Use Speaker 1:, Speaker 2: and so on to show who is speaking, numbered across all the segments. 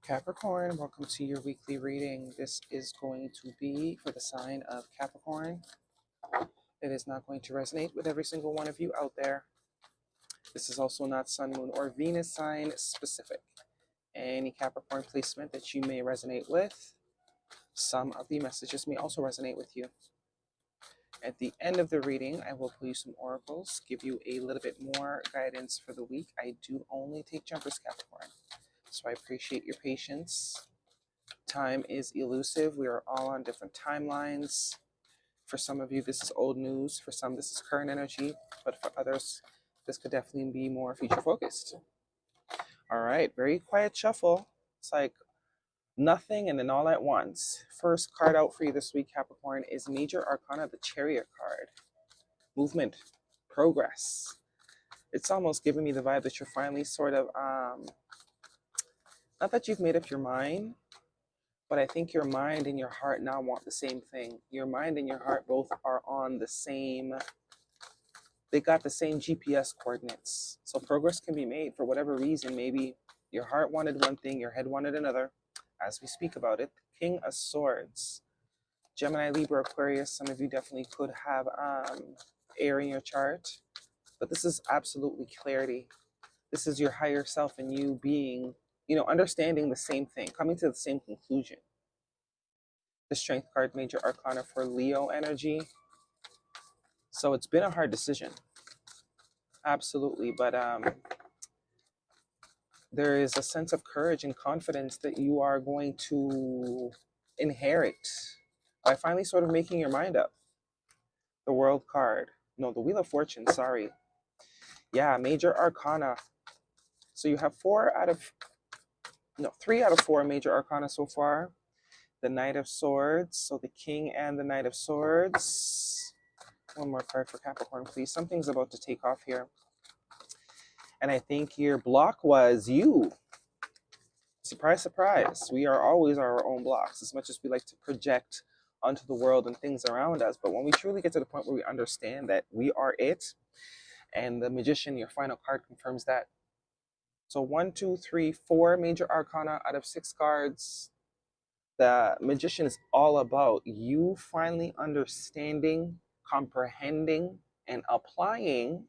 Speaker 1: Capricorn, welcome to your weekly reading. This is going to be for the sign of Capricorn. It is not going to resonate with every single one of you out there. This is also not Sun, Moon, or Venus sign specific. Any Capricorn placement that you may resonate with, some of the messages may also resonate with you. At the end of the reading, I will pull you some oracles, give you a little bit more guidance for the week. I do only take jumpers, Capricorn, so I appreciate your patience. Time is elusive. We are all on different timelines. For some of you, this is old news. For some, this is current energy. But for others, this could definitely be more future focused. All right, very quiet shuffle. It's like nothing and then all at once. First card out for you this week, Capricorn, is Major Arcana, the Chariot card. Movement, progress. It's almost giving me the vibe that you're finally sort of, not that you've made up your mind, but I think your mind and your heart now want the same thing. Your mind and your heart both are on the same, they got the same GPS coordinates. So progress can be made for whatever reason. Maybe your heart wanted one thing, your head wanted another. As we speak about it, King of Swords. Gemini, Libra, Aquarius, some of you definitely could have air in your chart. But this is absolutely clarity. This is your higher self and you being, understanding the same thing, coming to the same conclusion. The Strength card, Major Arcana for Leo energy. So it's been a hard decision. Absolutely. But there is a sense of courage and confidence that you are going to inherit by finally sort of making your mind up. The World card. No, the Wheel of Fortune, sorry. Yeah, Major Arcana. So you have 3 out of 4 Major Arcana so far. The Knight of Swords, so the King and the Knight of Swords. One more card for Capricorn, please. Something's about to take off here. And I think your block was you. Surprise, surprise. We are always our own blocks, as much as we like to project onto the world and things around us. But when we truly get to the point where we understand that we are it, and the Magician, your final card, confirms that. So 1, 2, 3, 4 Major Arcana out of 6 cards. The Magician is all about you finally understanding, comprehending, and applying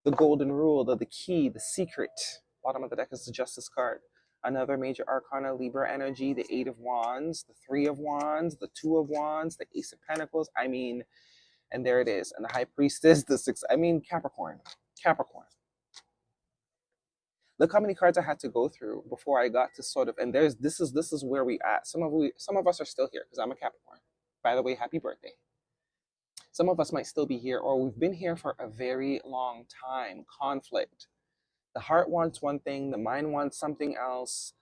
Speaker 1: the golden rule, the key, the secret. Bottom of the deck is the Justice card. Another Major Arcana, Libra energy, the 8 of Wands, the 3 of Wands, the 2 of Wands, the Ace of Pentacles. And there it is. And the High Priestess, the 6. Capricorn. Capricorn. Look how many cards I had to go through before I got to sort of, and this is where we at. Some of us are still here because I'm a Capricorn. By the way, happy birthday. Some of us might still be here, or we've been here for a very long time. Conflict. The heart wants one thing, the mind wants something else.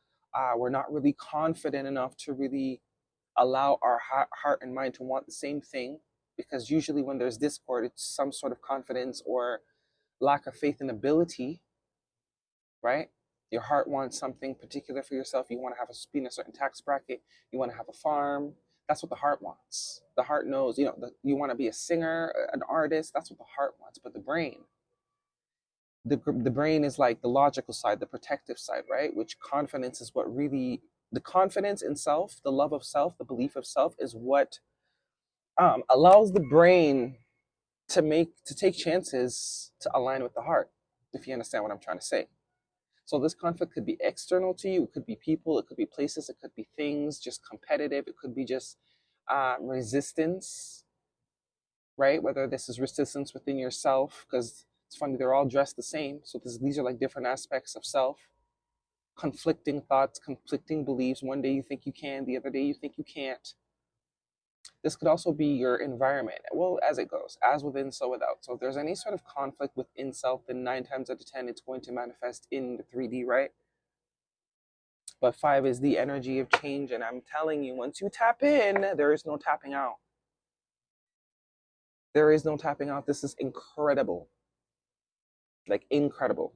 Speaker 1: We're not really confident enough to really allow our heart and mind to want the same thing, because usually when there's discord, it's some sort of confidence or lack of faith and ability, right? Your heart wants something particular for yourself. You want to be in a certain tax bracket. You want to have a farm. That's what the heart wants. The heart knows, you want to be a singer, an artist. That's what the heart wants. But the brain is like the logical side, the protective side, right? Which confidence is what really, the confidence in self, the love of self, the belief of self is what allows the brain to take chances to align with the heart, if you understand what I'm trying to say. So this conflict could be external to you. It could be people. It could be places. It could be things, just competitive. It could be just resistance, right? Whether this is resistance within yourself, because it's funny, they're all dressed the same. So these are like different aspects of self. Conflicting thoughts, conflicting beliefs. One day you think you can, the other day you think you can't. This could also be your environment. Well, as it goes, as within, so without. So if there's any sort of conflict within self, then 9 times out of 10, it's going to manifest in the 3D, right? But 5 is the energy of change. And I'm telling you, once you tap in, there is no tapping out. There is no tapping out. This is incredible. Like, incredible.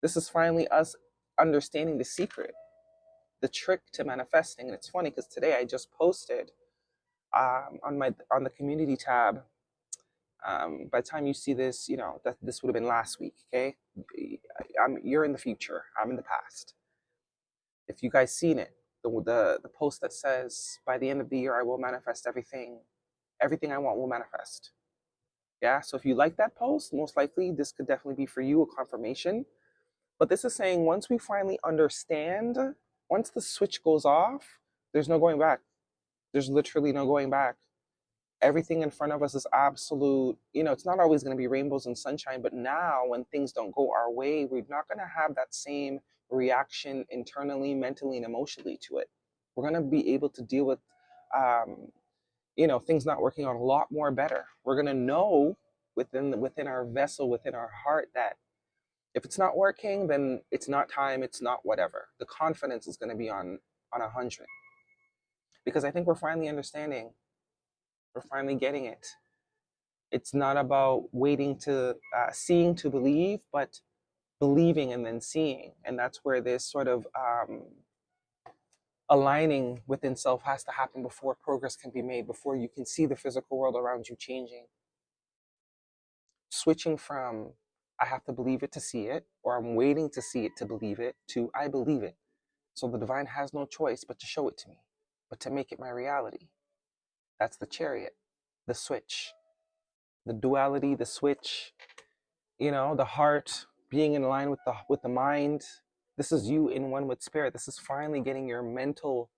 Speaker 1: This is finally us understanding the secret, the trick to manifesting. And it's funny because today I just posted on the community tab. By the time you see this, that this would have been last week. Okay, you're in the future. I'm in the past. if you guys seen it, the post that says, by the end of the year, I will manifest everything. Everything I want will manifest. Yeah, so if you like that post, most likely this could definitely be for you a confirmation. But this is saying once we finally understand, once the switch goes off, there's no going back. There's literally no going back. Everything in front of us is absolute, it's not always going to be rainbows and sunshine, but now when things don't go our way, we're not going to have that same reaction internally, mentally, and emotionally to it. We're going to be able to deal with, things not working out a lot more better. We're going to know within our vessel, within our heart, that if it's not working, then it's not time, it's not whatever. The confidence is going to be on 100. Because I think we're finally understanding, we're finally getting it. It's not about waiting to seeing to believe, but believing and then seeing. And that's where this sort of aligning within self has to happen before progress can be made, before you can see the physical world around you changing. Switching from I have to believe it to see it, or I'm waiting to see it to believe it, to I believe it. So the divine has no choice but to show it to me, but to make it my reality. That's the chariot, the switch, the duality, the switch, the heart being in line with the mind. This is you in one with spirit. This is finally getting your mental,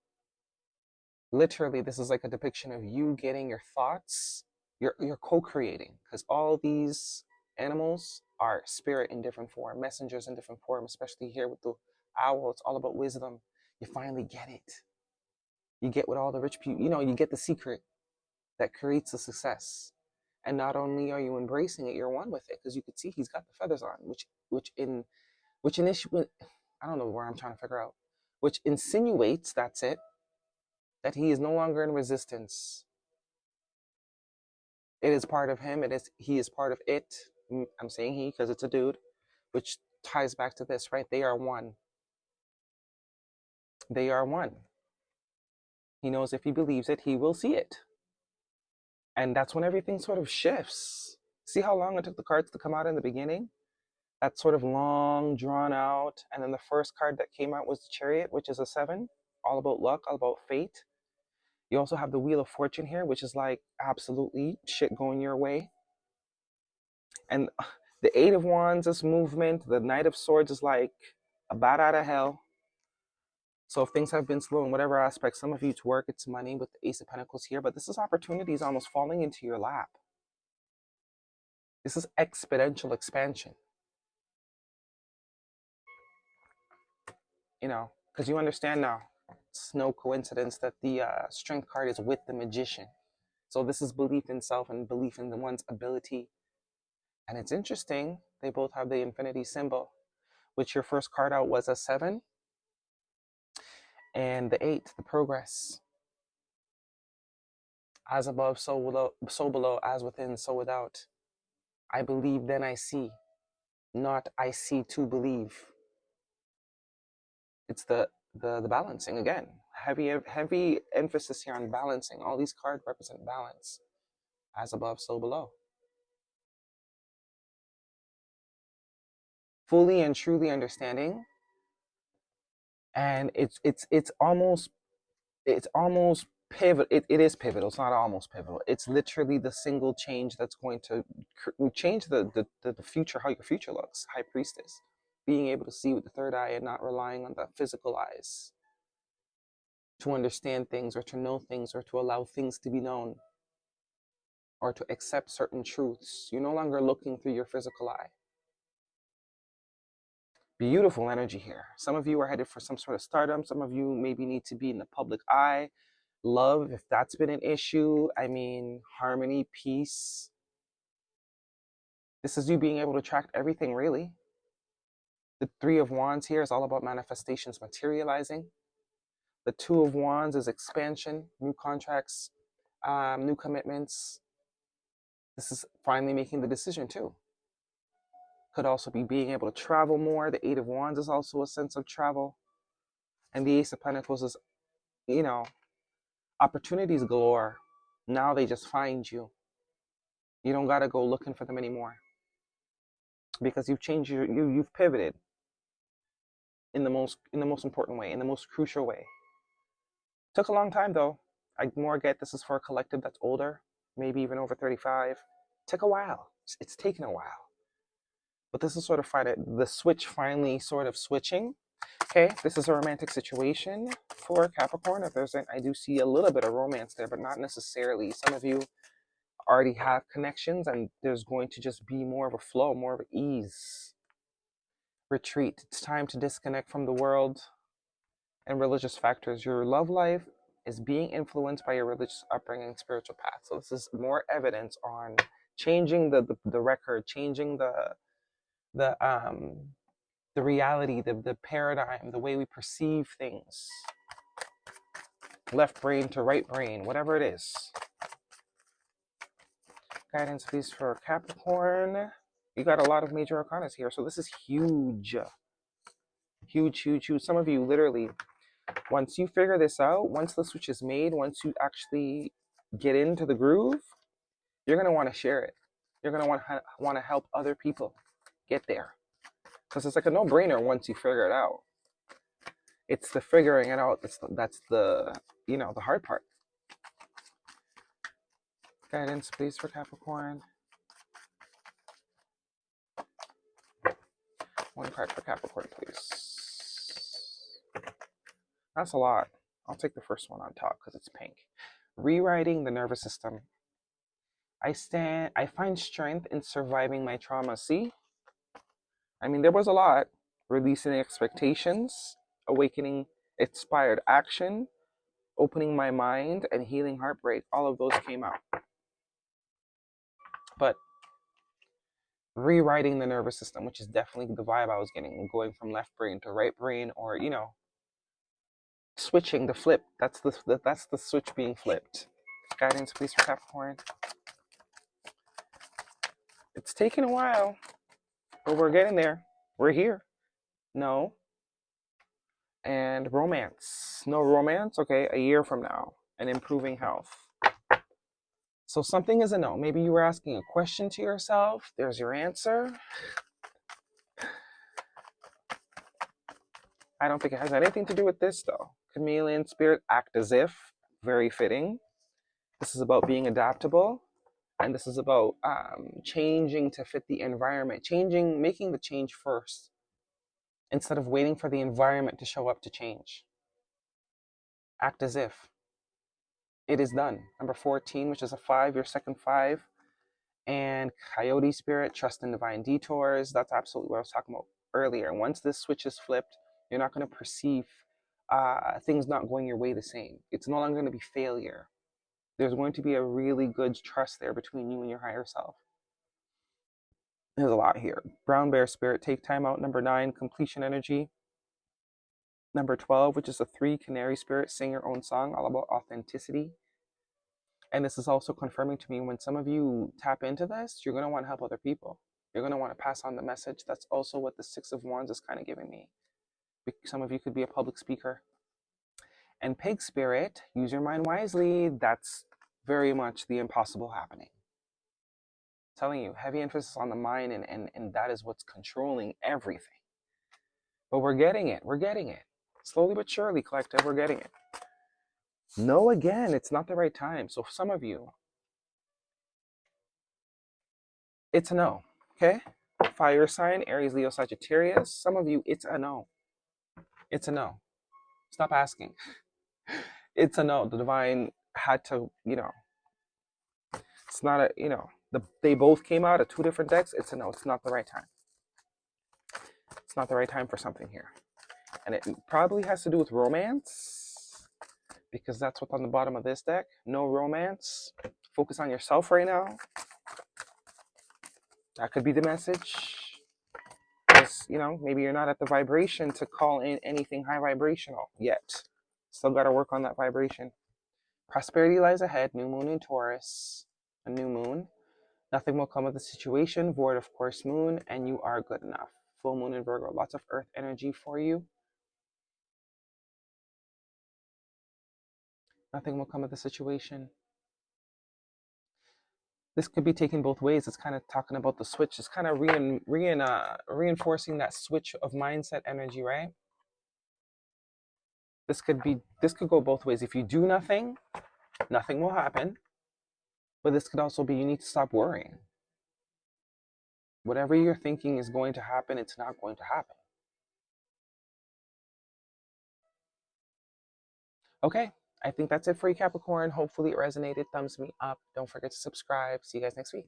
Speaker 1: literally, this is like a depiction of you getting your thoughts. You're co-creating, because all these animals are spirit in different form, messengers in different form, especially here with the owl. It's all about wisdom. You finally get it. You get what all the rich people, you get the secret that creates the success. And not only are you embracing it, you're one with it, because you could see he's got the feathers on, which initially, I don't know where I'm trying to figure out, which insinuates, that's it, that he is no longer in resistance. It is part of him. He is part of it. I'm saying he because it's a dude, which ties back to this, right? They are one. They are one. He knows if he believes it, he will see it. And that's when everything sort of shifts. See how long it took the cards to come out in the beginning? That's sort of long, drawn out. And then the first card that came out was the Chariot, which is a 7, all about luck, all about fate. You also have the Wheel of Fortune here, which is like absolutely shit going your way. And the 8 of Wands is movement. The Knight of Swords is like a bat out of hell. So if things have been slow in whatever aspect, some of you it's work, it's money with the Ace of Pentacles here, but this is opportunities almost falling into your lap. This is exponential expansion. Because you understand now, it's no coincidence that the Strength card is with the Magician. So this is belief in self and belief in one's ability. And it's interesting, they both have the infinity symbol, which your first card out was a 7, and the 8, the progress. As above, so below, as within, so without. I believe, then I see, not I see to believe. It's the balancing again. Heavy emphasis here on balancing. All these cards represent balance. As above, so below. Fully and truly understanding. And it's almost pivot. It is pivotal. It's not almost pivotal. It's literally the single change that's going to change the future, how your future looks. High Priestess. Being able to see with the third eye and not relying on the physical eyes to understand things or to know things or to allow things to be known or to accept certain truths. You're no longer looking through your physical eye. Beautiful energy here. Some of you are headed for some sort of stardom. Some of you maybe need to be in the public eye. Love, if that's been an issue. I mean, harmony, peace. This is you being able to attract everything, really. The 3 of Wands here is all about manifestations materializing. The 2 of Wands is expansion, new contracts, new commitments. This is finally making the decision too. Could also be being able to travel more. The 8 of Wands is also a sense of travel. And the Ace of Pentacles is, opportunities galore. Now they just find you. You don't got to go looking for them anymore. Because you've changed you've pivoted. in the most important way, in the most crucial way. Took a long time though. I more get this is for a collective that's older, maybe even over 35. Took a while. It's taken a while. But this is sort of the switch finally sort of switching. Okay, this is a romantic situation for Capricorn. If there's I do see a little bit of romance there, but not necessarily. Some of you already have connections and there's going to just be more of a flow, more of ease. Retreat. It's time to disconnect from the world and religious factors. Your love life is being influenced by your religious upbringing, spiritual path. So this is more evidence on changing the record, changing the reality, the paradigm, the way we perceive things. Left brain to right brain, whatever it is. Guidance, please, for Capricorn. You got a lot of major arcana here, so this is huge. Huge, huge, huge. Some of you literally, once you figure this out, once the switch is made, once you actually get into the groove, you're going to want to share it. You're going to want to help other people get there. Because it's like a no-brainer once you figure it out. It's the figuring it out that's the, the hard part. Guidance, please, for Capricorn. One card for Capricorn, please. That's a lot. I'll take the first one on top because it's pink. Rewriting the nervous system. I find strength in surviving my trauma. See? I mean, there was a lot. Releasing expectations, awakening inspired action, opening my mind, and healing heartbreak. All of those came out. But rewriting the nervous system, which is definitely the vibe I was getting, going from left brain to right brain, or switching the flip. That's the switch being flipped. Guidance, please, for Capricorn. It's taken a while, but we're getting there. We're here. No. And romance. No romance? Okay, a year from now. And improving health. So something is a no. Maybe you were asking a question to yourself. There's your answer. I don't think it has anything to do with this, though. Chameleon spirit, act as if. Very fitting. This is about being adaptable. And this is about changing to fit the environment. Making the change first. Instead of waiting for the environment to show up to change. Act as if. It is done. Number 14, which is a 5, your second 5. And Coyote Spirit, trust in divine detours. That's absolutely what I was talking about earlier. Once this switch is flipped, you're not going to perceive things not going your way the same. It's no longer going to be failure. There's going to be a really good trust there between you and your higher self. There's a lot here. Brown Bear Spirit, take time out. Number 9, completion energy. Number 12, which is a 3, Canary Spirit, sing your own song, all about authenticity. And this is also confirming to me when some of you tap into this, you're going to want to help other people. You're going to want to pass on the message. That's also what the 6 of Wands is kind of giving me. Some of you could be a public speaker. And Pig Spirit, use your mind wisely. That's very much the impossible happening. I'm telling you, heavy emphasis on the mind, and that is what's controlling everything. But we're getting it. We're getting it. Slowly but surely, collective, we're getting it. No, again, it's not the right time. So for some of you, it's a no, okay? Fire sign, Aries, Leo, Sagittarius. Some of you, it's a no. It's a no. Stop asking. It's a no. The divine had to, it's not they both came out of 2 different decks. It's a no. It's not the right time. It's not the right time for something here. And it probably has to do with romance, because that's what's on the bottom of this deck. No romance. Focus on yourself right now. That could be the message. Because, maybe you're not at the vibration to call in anything high vibrational yet. Still got to work on that vibration. Prosperity lies ahead. New moon in Taurus. A new moon. Nothing will come of the situation. Void, of course, moon. And you are good enough. Full moon in Virgo. Lots of earth energy for you. Nothing will come of the situation. This could be taken both ways. It's kind of talking about the switch. It's kind of reinforcing that switch of mindset energy, right? This could go both ways. If you do nothing, nothing will happen. But this could also be you need to stop worrying. Whatever you're thinking is going to happen, it's not going to happen. Okay, I think that's it for you, Capricorn. Hopefully it resonated. Thumbs me up. Don't forget to subscribe. See you guys next week.